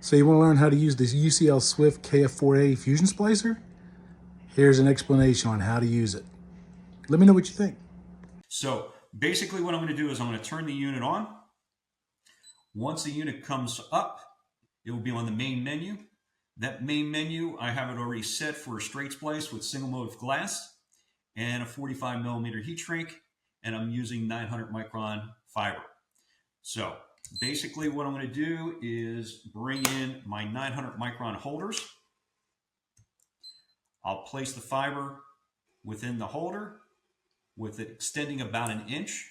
So you want to learn how to use this UCL Swift KF4A fusion splicer? Here's an explanation on how to use it. Let me know what you think. So basically what I'm going to do is I'm going to turn the unit on. Once the unit comes up, it will be on the main menu. That main menu, I have it already set for a straight splice with single mode of glass and a 45 millimeter heat shrink, and I'm using 900 micron fiber. So basically what I'm going to do is bring in my 900 micron holders. I'll place the fiber within the holder with it extending about an inch.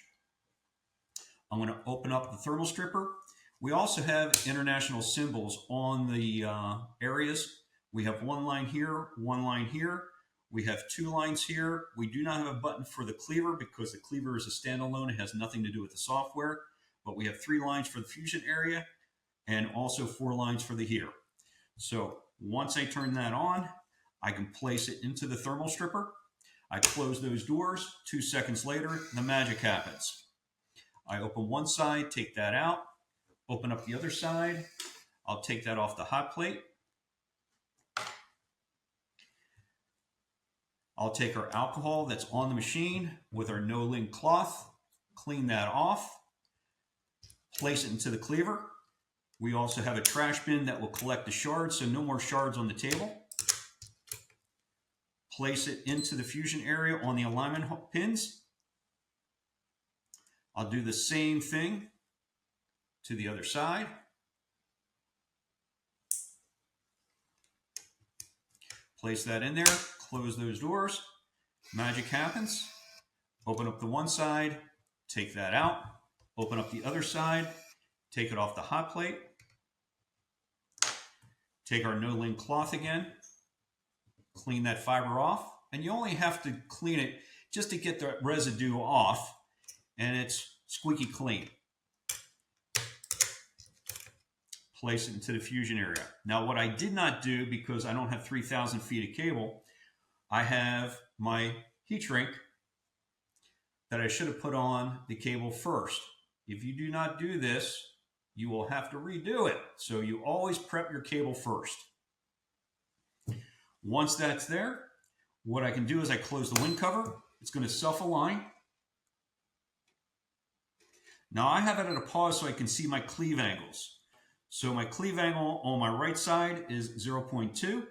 I'm going to open up the thermal stripper. We also have international symbols on the areas. We have one line here, one line here. We have two lines here. We do not have a button for the cleaver because the cleaver is a standalone. It has nothing to do with the software. But we have 3 lines for the fusion area and also 4 lines for the heater. So once I turn that on, I can place it into the thermal stripper. I close those doors. 2 seconds later, the magic happens. I open one side, take that out, open up the other side. I'll take that off the hot plate. I'll take our alcohol that's on the machine with our no-link cloth, clean that off, place it into the cleaver. We also have a trash bin that will collect the shards, so no more shards on the table. Place it into the fusion area on the alignment pins. I'll do the same thing to the other side. Place that in there, close those doors. Magic happens. Open up the one side, take that out. Open up the other side, take it off the hot plate. Take our no-link cloth again, clean that fiber off. And you only have to clean it just to get the residue off, and it's squeaky clean. Place it into the fusion area. Now, what I did not do, because I don't have 3,000 feet of cable, I have my heat shrink that I should have put on the cable first. If you do not do this, you will have to redo it. So you always prep your cable first. Once that's there, what I can do is I close the wind cover. It's going to self-align. Now I have it at a pause so I can see my cleave angles. So my cleave angle on my right side is 0.2.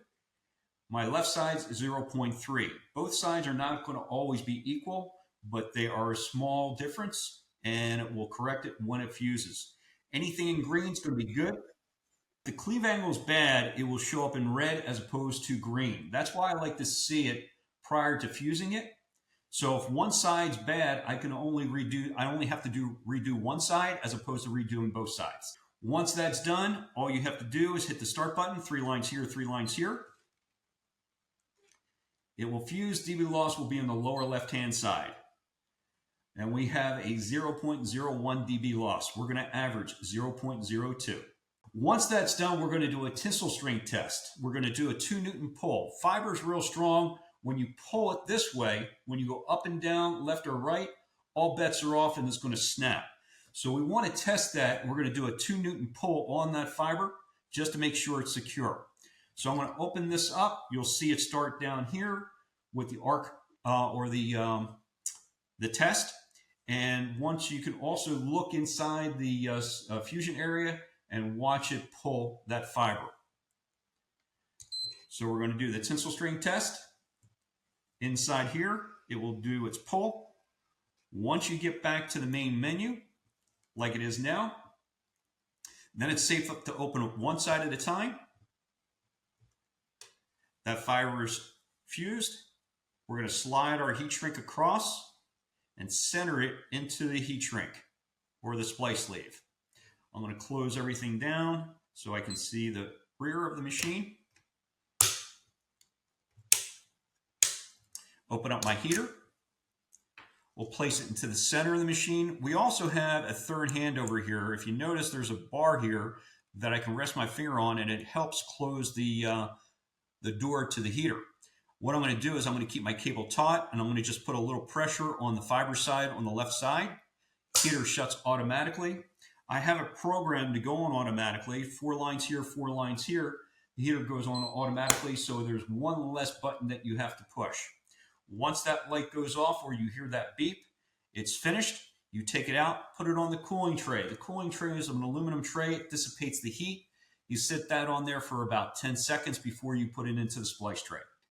My left side is 0.3. Both sides are not going to always be equal, but they are a small difference, and it will correct it when it fuses. Anything in green is going to be good. If the cleave angle is bad, it will show up in red as opposed to green. That's why I like to see it prior to fusing it. So if one side's bad, I only have to redo one side as opposed to redoing both sides. Once that's done, all you have to do is hit the start button, 3 lines here, 3 lines here. It will fuse. dB loss will be on the lower left-hand side. And we have a 0.01 dB loss. We're going to average 0.02. Once that's done, we're going to do a tensile strength test. We're going to do a 2 Newton pull. Fiber is real strong. When you pull it this way, when you go up and down, left or right, all bets are off and it's going to snap. So we want to test that. We're going to do a 2 Newton pull on that fiber just to make sure it's secure. So I'm going to open this up. You'll see it start down here with the arc or the test. And once you can also look inside the fusion area and watch it pull that fiber. So we're going to do the tensile string test. Inside here, it will do its pull. Once you get back to the main menu, like it is now, then it's safe to open up one side at a time. That fiber is fused. We're going to slide our heat shrink across and center it into the heat shrink or the splice sleeve. I'm going to close everything down so I can see the rear of the machine. Open up my heater. We'll place it into the center of the machine. We also have a third hand over here. If you notice, there's a bar here that I can rest my finger on, and it helps close the door to the heater. What I'm going to do is I'm going to keep my cable taut, and I'm going to just put a little pressure on the fiber side on the left side. Heater shuts automatically. I have it programmed to go on automatically. 4 lines here, 4 lines here. The heater goes on automatically, so there's one less button that you have to push. Once that light goes off or you hear that beep, it's finished. You take it out, put it on the cooling tray. The cooling tray is an aluminum tray. It dissipates the heat. You sit that on there for about 10 seconds before you put it into the splice tray.